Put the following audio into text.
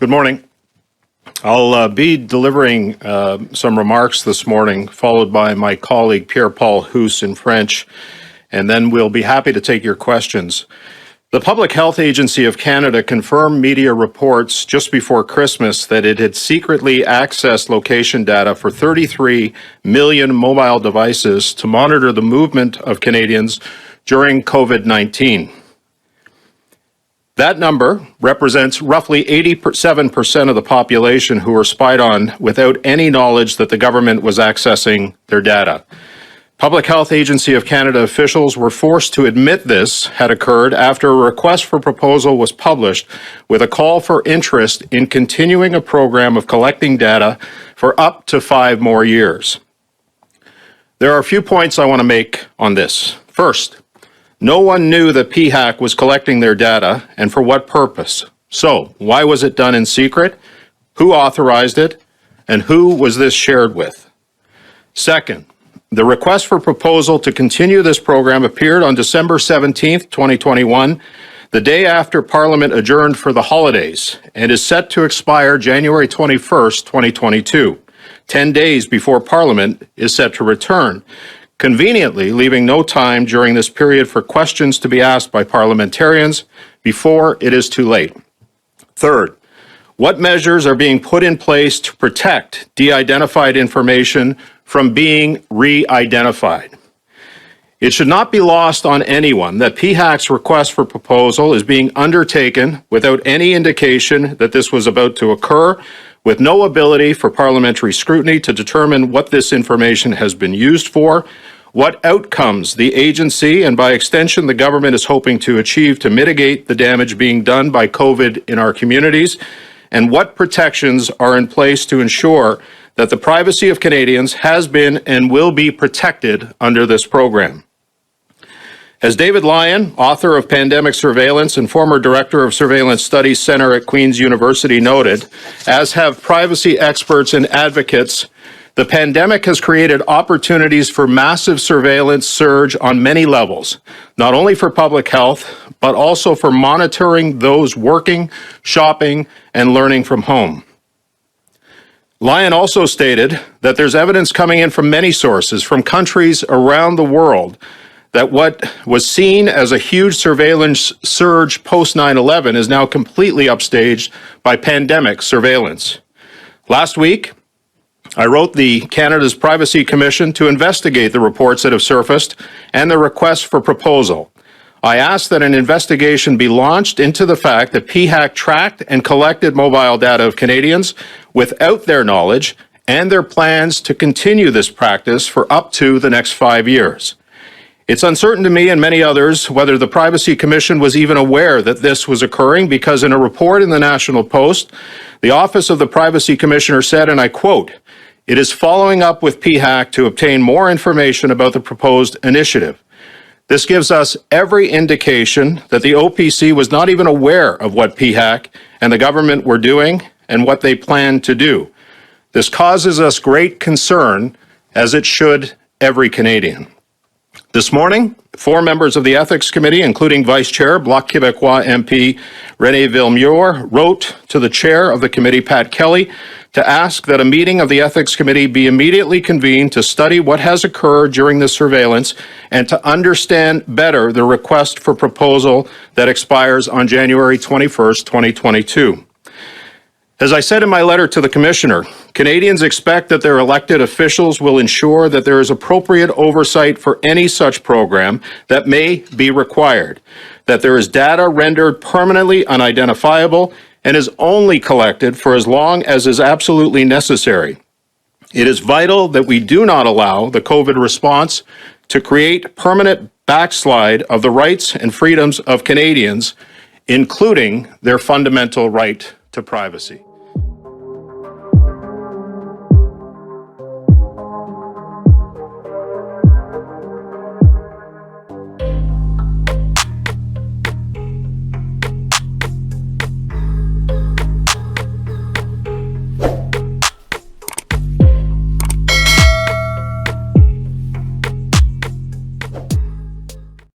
Good morning. I'll be delivering some remarks this morning, followed by my colleague Pierre-Paul Hoos in French, and then we'll be happy to take your questions. The Public Health Agency of Canada confirmed media reports just before Christmas that it had secretly accessed location data for 33 million mobile devices to monitor the movement of Canadians during COVID-19. That number represents roughly 87% of the population who were spied on without any knowledge that the government was accessing their data. Public Health Agency of Canada officials were forced to admit this had occurred after a request for proposal was published with a call for interest in continuing a program of collecting data for up to 5 more years. There are a few points I want to make on this. First, no one knew that PHAC was collecting their data and for what purpose. So, why was it done in secret? Who authorized it? And who was this shared with? Second, the request for proposal to continue this program appeared on December 17th, 2021, the day after Parliament adjourned for the holidays, and is set to expire January 21st, 2022, 10 days before Parliament is set to return, conveniently leaving no time during this period for questions to be asked by parliamentarians before it is too late. Third, what measures are being put in place to protect de-identified information from being re-identified? It should not be lost on anyone that PHAC's request for proposal is being undertaken without any indication that this was about to occur, with no ability for parliamentary scrutiny to determine what this information has been used for, what outcomes the agency and by extension the government is hoping to achieve to mitigate the damage being done by COVID in our communities, and what protections are in place to ensure that the privacy of Canadians has been and will be protected under this program. As David Lyon, author of Pandemic Surveillance and former director of Surveillance Studies Center at Queen's University noted, as have privacy experts and advocates, the pandemic has created opportunities for massive surveillance surge on many levels, not only for public health, but also for monitoring those working, shopping, and learning from home. Lyon also stated that there's evidence coming in from many sources, from countries around the world, that what was seen as a huge surveillance surge post 9/11 is now completely upstaged by pandemic surveillance. Last week, I wrote the Canada's Privacy Commission to investigate the reports that have surfaced and the request for proposal. I asked that an investigation be launched into the fact that PHAC tracked and collected mobile data of Canadians without their knowledge and their plans to continue this practice for up to the next 5 years. It's uncertain to me and many others whether the Privacy Commission was even aware that this was occurring, because in a report in the National Post, the Office of the Privacy Commissioner said, and I quote, "It is following up with PHAC to obtain more information about the proposed initiative." This gives us every indication that the OPC was not even aware of what PHAC and the government were doing and what they planned to do. This causes us great concern, as it should every Canadian. This morning, 4 members of the Ethics Committee, including Vice Chair, Bloc Québécois MP René Villemure, wrote to the Chair of the Committee, Pat Kelly, to ask that a meeting of the Ethics Committee be immediately convened to study what has occurred during the surveillance and to understand better the request for proposal that expires on January 21st, 2022. As I said in my letter to the Commissioner, Canadians expect that their elected officials will ensure that there is appropriate oversight for any such program that may be required, that there is data rendered permanently unidentifiable and is only collected for as long as is absolutely necessary. It is vital that we do not allow the COVID response to create permanent backslide of the rights and freedoms of Canadians, including their fundamental right to privacy.